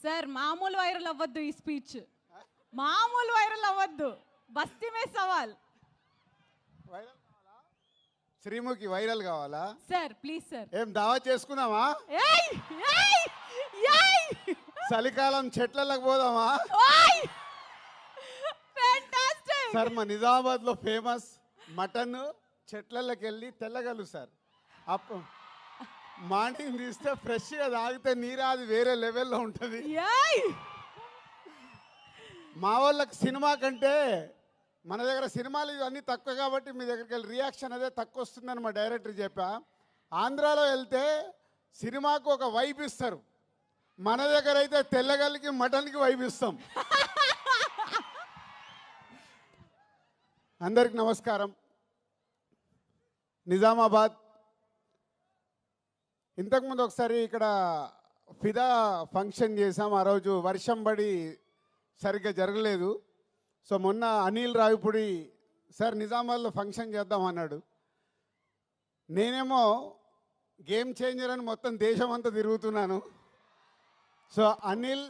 Sir మామూలు viral అవ్వద్దు ఈ స్పీచ్, మామూలు వైరల్ అవ్వద్దు. బస్తీ మే సవాల్. వైరల్ కావాలా? శ్రీముఖి వైరల్ కావాలా? Sir please sir. ఏం దావా చేసుకుందామా? ఏయ్ ఏయ్ ఏయ్ చలికాలం చెట్లకు పోదామా? ఓయ్ ఫ్యాంటాస్టిక్. సార్ మా నిజామాబాద్ లో ఫేమస్ మటన్ చెట్లకి వెళ్ళి తెల్లగలు సార్. అప్పు మార్నింగ్ తీస్తే ఫ్రెష్గా తాగితే నీరు అది వేరే లెవెల్లో ఉంటుంది. ఏయ్ మా వాళ్ళకి సినిమా కంటే మన దగ్గర సినిమాలు ఇవన్నీ తక్కువ కాబట్టి మీ దగ్గరికి వెళ్ళి రియాక్షన్ అదే తక్కువ వస్తుందని మా డైరెక్టర్ చెప్పా. ఆంధ్రాలో వెళ్తే సినిమాకు ఒక వైబ్ ఇస్తారు, మన దగ్గర అయితే తెల్లగల్లికి మటన్కి వైబ్ ఇస్తాం. అందరికి నమస్కారం. నిజామాబాద్ ఇంతకుముందు ఒకసారి ఇక్కడ ఫిదా ఫంక్షన్ చేసాం. ఆ రోజు వర్షం పడి సరిగ్గా జరగలేదు. సో మొన్న అనిల్ రావిపూడి సార్ నిజామాబాద్లో ఫంక్షన్ చేద్దాం అన్నాడు. నేనేమో గేమ్ చేంజర్ అని మొత్తం దేశం అంతా తిరుగుతున్నాను. సో అనిల్,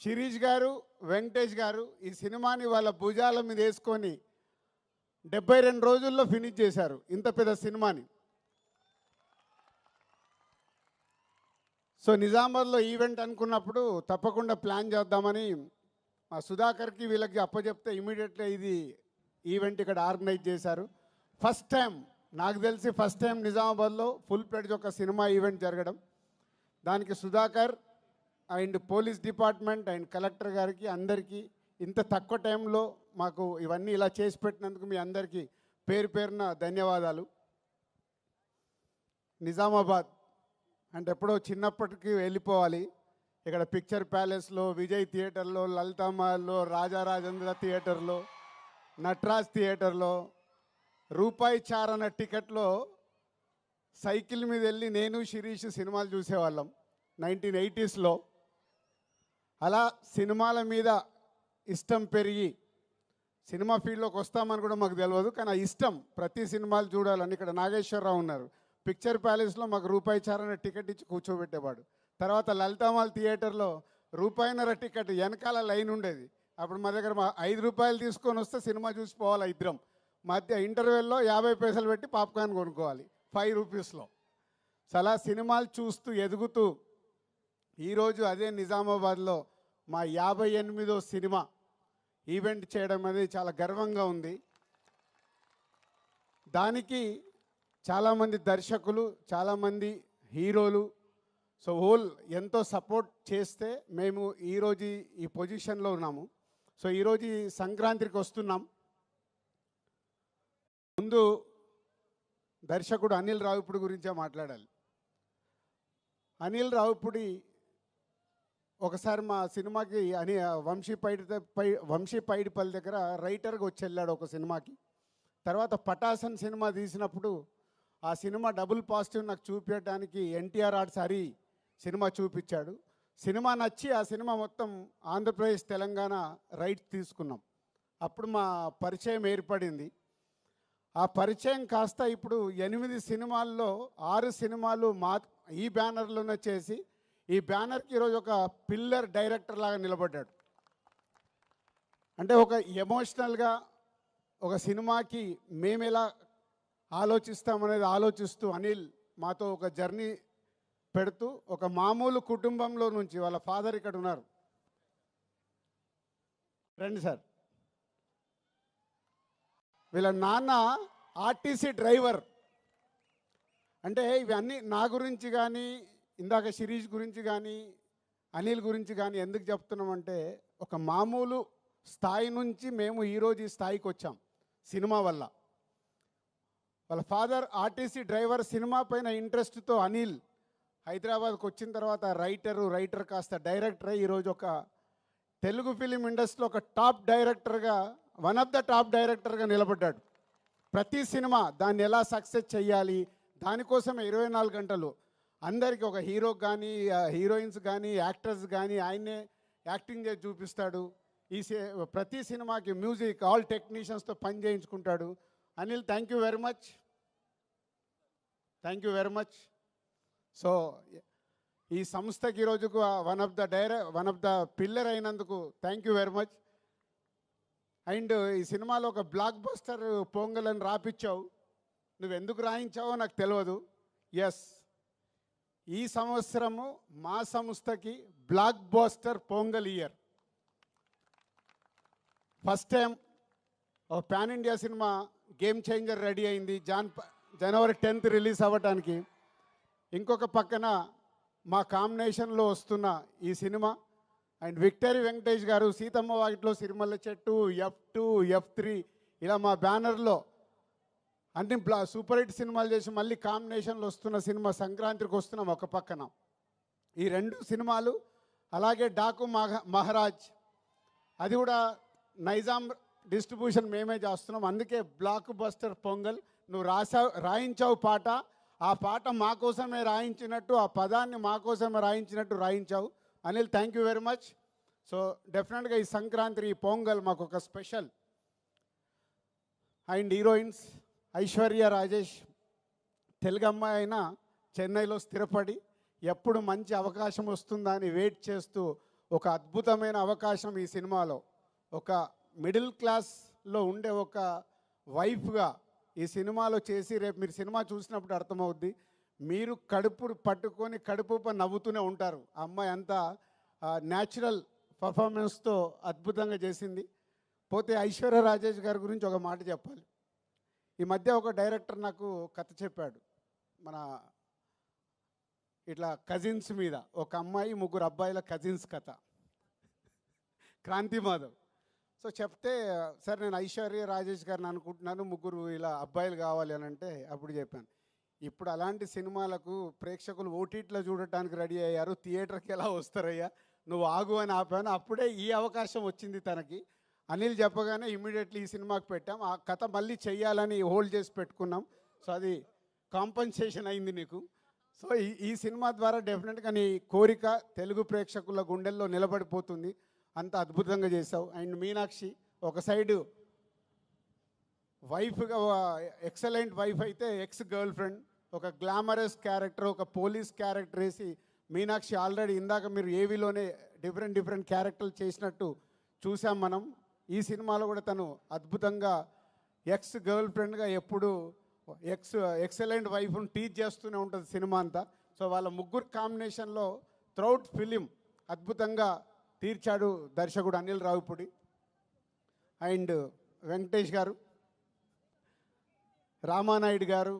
శిరీష్ గారు, వెంకటేష్ గారు ఈ సినిమాని వాళ్ళ భుజాల మీద వేసుకొని 72 రోజుల్లో ఫినిష్ చేశారు ఇంత పెద్ద సినిమాని. సో నిజామాబాద్లో ఈవెంట్ అనుకున్నప్పుడు తప్పకుండా ప్లాన్ చేద్దామని మా సుధాకర్కి వీళ్ళకి అప్పచెప్తే ఇమీడియట్గా ఇది ఈవెంట్ ఇక్కడ ఆర్గనైజ్ చేశారు. ఫస్ట్ టైం నాకు తెలిసి నిజామాబాద్లో ఫుల్ ప్లెడ్జ్ ఒక సినిమా ఈవెంట్ జరగడం. దానికి Sudhakar and police department and collector గారికి అందరికీ ఇంత తక్కువ టైంలో మాకు ఇవన్నీ ఇలా చేసి పెట్టినందుకు మీ అందరికీ పేరు పేరున ధన్యవాదాలు. నిజామాబాద్ అంటే ఎప్పుడో చిన్నప్పటికీ వెళ్ళిపోవాలి. ఇక్కడ పిక్చర్ ప్యాలెస్లో, విజయ్ థియేటర్లో, లలితామహల్లో, రాజారాజేంద్ర థియేటర్లో, నటరాజ్ థియేటర్లో రూపాయి చారణ టికెట్లో సైకిల్ మీద వెళ్ళి నేను శిరీష్ సినిమాలు చూసేవాళ్ళం 1980స్లో. అలా సినిమాల మీద ఇష్టం పెరిగి సినిమా ఫీల్డ్లోకి వస్తామని కూడా మాకు తెలియదు, కానీ ఆ ఇష్టం ప్రతి సినిమాలు చూడాలని. ఇక్కడ నాగేశ్వరరావు ఉన్నారు, పిక్చర్ ప్యాలెస్లో మాకు రూపాయి చారణ టికెట్ ఇచ్చి కూర్చోబెట్టేవాడు. తర్వాత లలితామాల్ థియేటర్లో రూపాయిన్నర టికెట్ వెనకాల లైన్ ఉండేది. అప్పుడు మా దగ్గర 5 రూపాయలు తీసుకొని వస్తే సినిమా చూసిపోవాలి ఇద్దరం. మధ్య ఇంటర్వెల్లో 50 పైసలు పెట్టి పాప్కార్న్ కొనుక్కోవాలి 5 రూపీస్లో. అలా సినిమాలు చూస్తూ ఎదుగుతూ ఈరోజు అదే నిజామాబాద్లో మా 58వ సినిమా ఈవెంట్ చేయడం అనేది చాలా గర్వంగా ఉంది. దానికి చాలామంది దర్శకులు, చాలామంది హీరోలు, సో హోల్ ఎంతో సపోర్ట్ చేస్తే మేము ఈరోజు ఈ పొజిషన్లో ఉన్నాము. సో ఈరోజు ఈ సంక్రాంతికి వస్తున్నాం. ముందు దర్శకుడు అనిల్ రావిపూడి గురించే మాట్లాడాలి. అనిల్ రావిపూడి ఒకసారి మా సినిమాకి వంశీ పైడిపల్లి దగ్గర రైటర్గా వచ్చి వెళ్ళాడు ఒక సినిమాకి. తర్వాత పటాసన్ సినిమా తీసినప్పుడు ఆ సినిమా డబుల్ పాజిటివ్ నాకు చూపించడానికి ఎన్టీఆర్ ఆర్ట్స్ హరి సినిమా చూపించాడు. సినిమా నచ్చి ఆ సినిమా మొత్తం ఆంధ్రప్రదేశ్, తెలంగాణ రైట్స్ తీసుకున్నాం. అప్పుడు మా పరిచయం ఏర్పడింది. ఆ పరిచయం కాస్త ఇప్పుడు 8 సినిమాల్లో 6 సినిమాలు ఈ బ్యానర్లోనే చేసి ఈ బ్యానర్కి ఈరోజు ఒక పిల్లర్ డైరెక్టర్ లాగా నిలబడ్డాడు. అంటే ఒక ఎమోషనల్గా ఒక సినిమాకి మేము ఎలా ఆలోచిస్తామనేది ఆలోచిస్తూ అనిల్ మాతో ఒక జర్నీ పెడుతూ ఒక మామూలు కుటుంబంలో నుంచి, వాళ్ళ ఫాదర్ ఇక్కడ ఉన్నారు, రండి సార్, వీళ్ళ నాన్న ఆర్టీసీ డ్రైవర్. అంటే ఇవన్నీ నా గురించి కానీ, ఇందాక శిరీష్ గురించి కానీ, అనిల్ గురించి కానీ ఎందుకు చెప్తున్నామంటే ఒక మామూలు స్థాయి నుంచి మేము ఈరోజు ఈ స్థాయికి వచ్చాం సినిమా వల్ల. వాళ్ళ ఫాదర్ ఆర్టీసీ డ్రైవర్. సినిమా పైన ఇంట్రెస్ట్తో అనిల్ హైదరాబాద్కి వచ్చిన తర్వాత రైటర్ కాస్త డైరెక్టర్ అయ్యి ఈరోజు ఒక తెలుగు ఫిలిం ఇండస్ట్రీలో ఒక టాప్ డైరెక్టర్గా, వన్ ఆఫ్ ద టాప్ డైరెక్టర్గా నిలబడ్డాడు. ప్రతి సినిమా దాన్ని ఎలా సక్సెస్ చేయాలి దానికోసమే 24 గంటలు అందరికీ, ఒక హీరోకి కానీ, హీరోయిన్స్ కానీ, యాక్టర్స్ కానీ ఆయన్నే యాక్టింగ్ చేసి చూపిస్తాడు. ప్రతి సినిమాకి మ్యూజిక్ ఆల్ టెక్నీషియన్స్తో పని చేయించుకుంటాడు. Anil, thank you very much. So ఈ సంస్థకి ఈరోజుకు వన్ ఆఫ్ ద పిల్లర్ అయినందుకు thank you very much. And ఈ సినిమాలో ఒక బ్లాక్ బస్టర్ పొంగల్ అని రాపిచ్చావు. నువ్వు ఎందుకు రాయించావో నాకు తెలియదు. ఎస్, ఈ సంవత్సరము మా సంస్థకి blockbuster Pongal year. First time ఒక పాన్ ఇండియా సినిమా గేమ్ చేంజర్ రెడీ అయింది జనవరి 10th రిలీజ్ అవ్వటానికి. ఇంకొక పక్కన మా కాంబినేషన్లో వస్తున్న ఈ సినిమా అండ్ విక్టరీ వెంకటేష్ గారు సీతమ్మ వాకిట్లో సిరిమల్ల చెట్టు, F2, F3 ఇలా మా బ్యానర్లో అన్ని సూపర్ హిట్ సినిమాలు చేసి మళ్ళీ కాంబినేషన్లో వస్తున్న సినిమా సంక్రాంతికి వస్తున్నాం ఒక పక్కన. ఈ 2 సినిమాలు అలాగే డాకు మహారాజ్, అది కూడా నైజాం డిస్ట్రిబ్యూషన్ మేమే చేస్తున్నాం. అందుకే బ్లాక్ బస్టర్ పొంగల్. నువ్వు రాయించావు పాట, ఆ పాట మా కోసమే రాయించినట్టు, ఆ పదాన్ని మా కోసమే రాయించినట్టు రాయించావు. Anil, thank you very much. So డెఫినెట్గా ఈ సంక్రాంతి, ఈ పొంగల్ మాకు ఒక special. And heroines Aishwarya Rajesh, Telugu అమ్మాయి అయినా చెన్నైలో స్థిరపడి ఎప్పుడు మంచి అవకాశం వస్తుందా అని వెయిట్ చేస్తూ ఒక అద్భుతమైన అవకాశం ఈ సినిమాలో ఒక మిడిల్ క్లాస్లో ఉండే ఒక వైఫ్గా ఈ సినిమాలో చేసి, రేపు మీరు సినిమా చూసినప్పుడు అర్థమవుద్ది. మీరు కడుపు పట్టుకొని కడుపు నవ్వుతూనే ఉంటారు. ఆ అమ్మాయి అంతా న్యాచురల్ పర్ఫార్మెన్స్తో అద్భుతంగా చేసింది. పోతే ఐశ్వర్య రాజేష్ గారి గురించి ఒక మాట చెప్పాలి. ఈ మధ్య ఒక డైరెక్టర్ నాకు కథ చెప్పాడు. మన ఇట్లా కజిన్స్ మీద, ఒక అమ్మాయి 3 అబ్బాయిల కజిన్స్ కథ, క్రాంతి మాధవ్. సో చెప్తే, సార్ నేను ఐశ్వర్య రాజేష్ గారిని అనుకుంటున్నాను, 3 ఇలా అబ్బాయిలు కావాలి అని అంటే అప్పుడు చెప్పాను, ఇప్పుడు అలాంటి సినిమాలకు ప్రేక్షకులు ఓటీటీలో చూడటానికి రెడీ అయ్యారు, థియేటర్కి ఎలా వస్తారయ్యా, నువ్వు ఆగు అని ఆపాను. అప్పుడే ఈ అవకాశం వచ్చింది తనకి. అనిల్ చెప్పగానే ఇమ్మీడియట్లీ ఈ సినిమాకి పెట్టాం. ఆ కథ మళ్ళీ చెయ్యాలని హోల్డ్ చేసి పెట్టుకున్నాం. సో అది కాంపన్సేషన్ అయింది నీకు. సో ఈ సినిమా ద్వారా డెఫినెట్గా నీ కోరిక తెలుగు ప్రేక్షకుల గుండెల్లో నిలబడిపోతుంది. అంత అద్భుతంగా చేసావు. అండ్ మీనాక్షి ఒక సైడు వైఫ్గా, ఎక్సలెంట్ వైఫ్ అయితే ఎక్స్ గర్ల్ ఫ్రెండ్, ఒక గ్లామరస్ క్యారెక్టర్, ఒక పోలీస్ క్యారెక్టర్ వేసి మీనాక్షి ఆల్రెడీ ఇందాక మీరు ఏవీలోనే డిఫరెంట్ క్యారెక్టర్లు చేసినట్టు చూసాం మనం. ఈ సినిమాలో కూడా తను అద్భుతంగా ఎక్స్ గర్ల్ ఫ్రెండ్గా ఎప్పుడు ఎక్సలెంట్ వైఫ్ను టీచ్ చేస్తూనే ఉంటుంది సినిమా అంతా. సో వాళ్ళ 3 కాంబినేషన్లో త్రౌట్ ఫిలిం అద్భుతంగా తీర్చాడు దర్శకుడు అనిల్ రావిపూడి. అండ్ వెంకటేష్ గారు, రామానాయుడు గారు,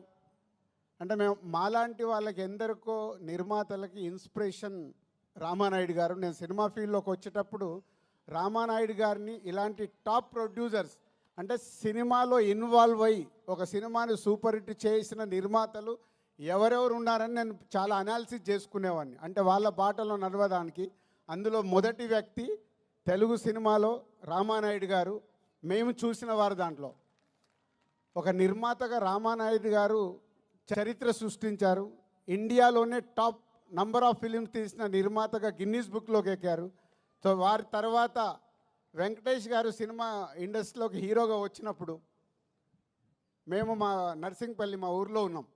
అంటే మేము మాలాంటి వాళ్ళకి ఎందరికో నిర్మాతలకి ఇన్స్పిరేషన్ రామానాయుడు గారు. నేను సినిమా ఫీల్డ్లోకి వచ్చేటప్పుడు రామానాయుడు గారిని ఇలాంటి టాప్ ప్రొడ్యూసర్స్, అంటే సినిమాలో ఇన్వాల్వ్ అయ్యి ఒక సినిమాని సూపర్ హిట్ చేసిన నిర్మాతలు ఎవరెవరు ఉన్నారని నేను చాలా అనాలిసిస్ చేసుకునేవాడిని, అంటే వాళ్ళ బాటలో నడవడానికి. అందులో మొదటి వ్యక్తి తెలుగు సినిమాలో రామానాయుడు గారు. మేము చూసిన వారు దాంట్లో ఒక నిర్మాతగా రామానాయుడు గారు చరిత్ర సృష్టించారు. ఇండియాలోనే టాప్ నంబర్ ఆఫ్ ఫిలిమ్స్ తీసిన నిర్మాతగా గిన్నీస్ బుక్లోకి ఎక్కారు. సో వారి తర్వాత వెంకటేష్ గారు సినిమా ఇండస్ట్రీలోకి హీరోగా వచ్చినప్పుడు మేము మా నర్సింగ్పల్లి, మా ఊర్లో ఉన్నాం.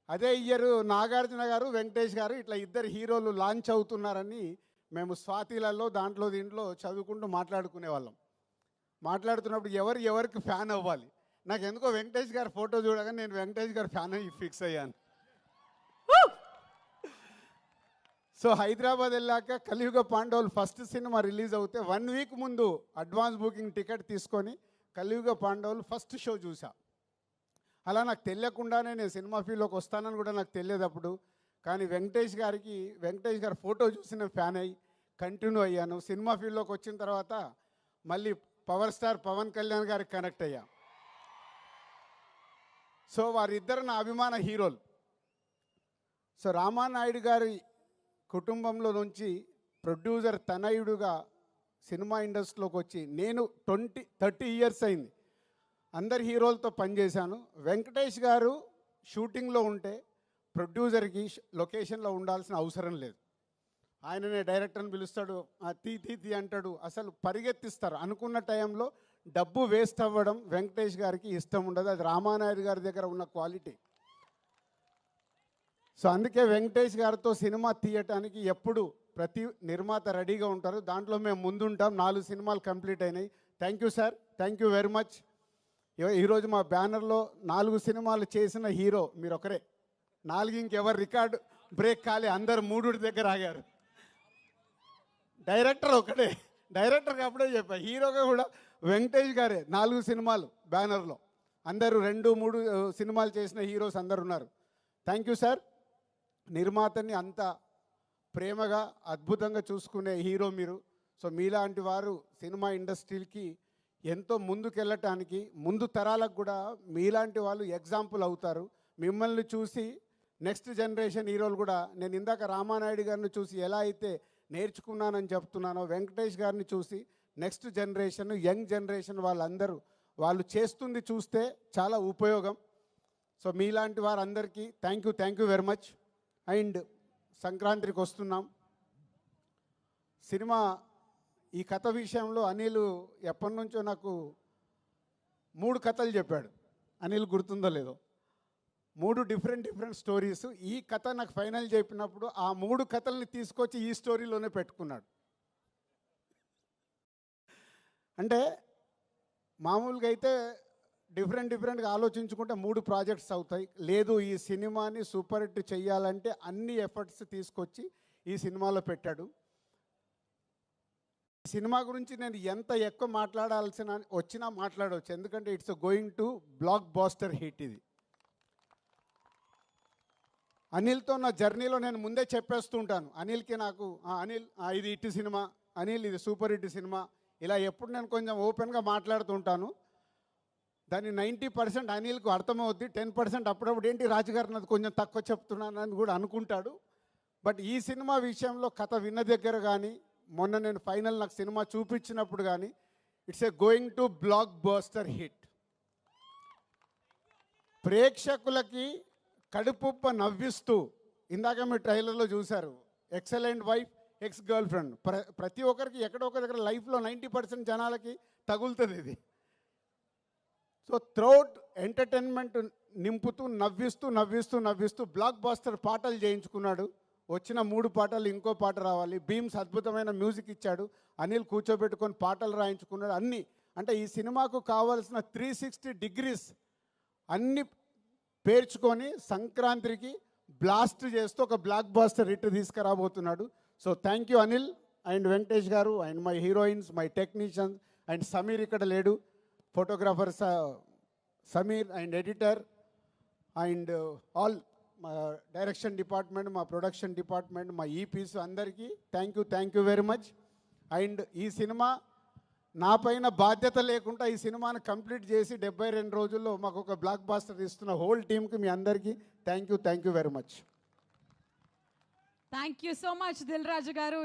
అదే ఇయర్ నాగార్జున గారు, వెంకటేష్ గారు ఇట్లా 2 హీరోలు లాంచ్ అవుతున్నారని మేము స్వాతిలలో దీంట్లో చదువుకుంటూ మాట్లాడుకునే వాళ్ళం. మాట్లాడుతున్నప్పుడు ఎవరికి ఫ్యాన్ అవ్వాలి, నాకు ఎందుకో వెంకటేష్ గారి ఫోటో చూడగానే నేను వెంకటేష్ గారి ఫ్యాన్ అయ్యి ఫిక్స్ అయ్యాను. సో హైదరాబాద్ వెళ్ళాక కలియుగ పాండవులు ఫస్ట్ సినిమా రిలీజ్ అవుతే 1 వీక్ ముందు అడ్వాన్స్ బుకింగ్ టికెట్ తీసుకొని కలియుగ పాండవులు ఫస్ట్ షో చూసా. అలా నాకు తెలియకుండానే నేను సినిమా ఫీల్డ్లోకి వస్తానని కూడా నాకు తెలియదు అప్పుడు. కానీ వెంకటేష్ గారి ఫోటో చూసి నేను ఫ్యాన్ అయ్యి కంటిన్యూ అయ్యాను. సినిమా ఫీల్డ్లోకి వచ్చిన తర్వాత మళ్ళీ పవర్ స్టార్ పవన్ కళ్యాణ్ గారికి కనెక్ట్ అయ్యా. సో వారిద్దరు నా అభిమాన హీరోలు. సో రామానాయుడు గారి కుటుంబంలో నుంచి ప్రొడ్యూసర్ తనయుడుగా సినిమా ఇండస్ట్రీలోకి వచ్చి నేను 30 ఇయర్స్ అయింది. అందరి హీరోలతో పనిచేశాను. వెంకటేష్ గారు షూటింగ్లో ఉంటే ప్రొడ్యూసర్కి లొకేషన్లో ఉండాల్సిన అవసరం లేదు. ఆయననే డైరెక్టర్ని పిలుస్తాడు, తీ అంటాడు, అసలు పరిగెత్తిస్తారు. అనుకున్న టైంలో డబ్బు వేస్ట్ అవ్వడం వెంకటేష్ గారికి ఇష్టం ఉండదు. అది రామానాయుడు గారి దగ్గర ఉన్న క్వాలిటీ. సో అందుకే వెంకటేష్ గారితో సినిమా తీయటానికి ఎప్పుడు ప్రతి నిర్మాత రెడీగా ఉంటారు. దాంట్లో మేము ముందుంటాం. 4 సినిమాలు కంప్లీట్ అయినాయి. Thank you sir, thank you very much. ఈరోజు మా బ్యానర్లో 4 సినిమాలు చేసిన హీరో మీరు ఒకరే. 4 ఇంకెవరు రికార్డు బ్రేక్ కాలే, అందరు 3 దగ్గర ఆగారు. డైరెక్టర్ ఒకటే, డైరెక్టర్కి అప్పుడే చెప్పా, హీరోగా కూడా వెంకటేష్ గారే. 4 సినిమాలు బ్యానర్లో, అందరూ 2-3 సినిమాలు చేసిన హీరోస్ అందరు ఉన్నారు. Thank you sir. నిర్మాతని అంత ప్రేమగా అద్భుతంగా చూసుకునే హీరో మీరు. సో మీలాంటి వారు సినిమా ఇండస్ట్రీకి ఎంతో ముందుకెళ్ళటానికి, ముందు తరాలకు కూడా మీలాంటి వాళ్ళు ఎగ్జాంపుల్ అవుతారు. మిమ్మల్ని చూసి నెక్స్ట్ జనరేషన్ హీరోలు కూడా, నేను ఇందాక రామానాయుడు గారిని చూసి ఎలా అయితే నేర్చుకున్నానని చెప్తున్నానో, వెంకటేష్ గారిని చూసి నెక్స్ట్ జనరేషన్, యంగ్ జనరేషన్ వాళ్ళందరూ వాళ్ళు చేస్తుంది చూస్తే చాలా ఉపయోగం. సో మీలాంటి వారందరికీ thank you very much. And సంక్రాంతికి వస్తున్నాం. సినిమా ఈ కథ విషయంలో అనిల్ ఎప్పటి నుంచో నాకు 3 కథలు చెప్పాడు. అనిల్ గుర్తుందో లేదో, 3 డిఫరెంట్ స్టోరీస్. ఈ కథ నాకు ఫైనల్ చెప్పినప్పుడు ఆ 3 కథల్ని తీసుకొచ్చి ఈ స్టోరీలోనే పెట్టుకున్నాడు. అంటే మామూలుగా అయితే డిఫరెంట్గా ఆలోచించుకుంటే 3 ప్రాజెక్ట్స్ అవుతాయి. లేదు, ఈ సినిమాని సూపర్ హిట్ చెయ్యాలంటే అన్ని ఎఫర్ట్స్ తీసుకొచ్చి ఈ సినిమాలో పెట్టాడు. సినిమా గురించి నేను ఎంత ఎక్కువ మాట్లాడాల్సిన వచ్చినా మాట్లాడవచ్చు, ఎందుకంటే it's going to blockbuster hit. ఇది అనిల్తో నా జర్నీలో నేను ముందే చెప్పేస్తూ ఉంటాను. అనిల్కి నాకు అనిల్ ఇది హిట్ సినిమా, అనిల్ ఇది సూపర్ హిట్ సినిమా, ఇలా ఎప్పుడు నేను కొంచెం ఓపెన్గా మాట్లాడుతూ ఉంటాను. దాన్ని 90% అనిల్కు అర్థమవుద్ది, 10% అప్పుడప్పుడు ఏంటి రాజుగారు నాది కొంచెం తక్కువ చెప్తున్నానని కూడా అనుకుంటాడు. బట్ ఈ సినిమా విషయంలో కథ విన్న దగ్గర కానీ, మొన్న నేను ఫైనల్ నాకు సినిమా చూపించినప్పుడు కానీ, it's a going to block buster hit. ప్రేక్షకులకి కడుపుప్ప నవ్విస్తూ, ఇందాక మీరు ట్రైలర్లో చూశారు, excellent wife, ex girl friend. ప్రతి ఒక్కరికి ఎక్కడో ఒక దగ్గర లైఫ్లో 90% జనాలకి తగులుతుంది ఇది. సో త్రౌట్ ఎంటర్టైన్మెంట్ నింపుతూ నవ్విస్తూ బ్లాక్ బాస్టర్ పాటలు చేయించుకున్నాడు. వచ్చిన 3 పాటలు ఇంకో పాట రావాలి. బీమ్స్ అద్భుతమైన మ్యూజిక్ ఇచ్చాడు. అనిల్ కూర్చోబెట్టుకొని పాటలు రాయించుకున్నాడు. అన్నీ అంటే ఈ సినిమాకు కావాల్సిన 360 డిగ్రీస్ అన్నీ పేర్చుకొని సంక్రాంతికి బ్లాస్ట్ చేస్తూ ఒక బ్లాక్ బాస్టర్ హిట్ తీసుకురాబోతున్నాడు. So thank you Anil and Venkatesh garu and my heroines, my technicians and Sameer ఇక్కడ లేడు, photographer Sameer and editor and all మా డైరెక్షన్ డిపార్ట్మెంట్, మా ప్రొడక్షన్ డిపార్ట్మెంట్, మా ఈపీస్ అందరికీ thank you very much. And ఈ సినిమా నా పైన బాధ్యత లేకుండా ఈ సినిమాను కంప్లీట్ చేసి 72 రోజుల్లో మాకు ఒక బ్లాక్ బాస్టర్ ఇస్తున్న హోల్ టీమ్కి మీ అందరికీ thank you very much. Thank you so much Dil Raju గారు.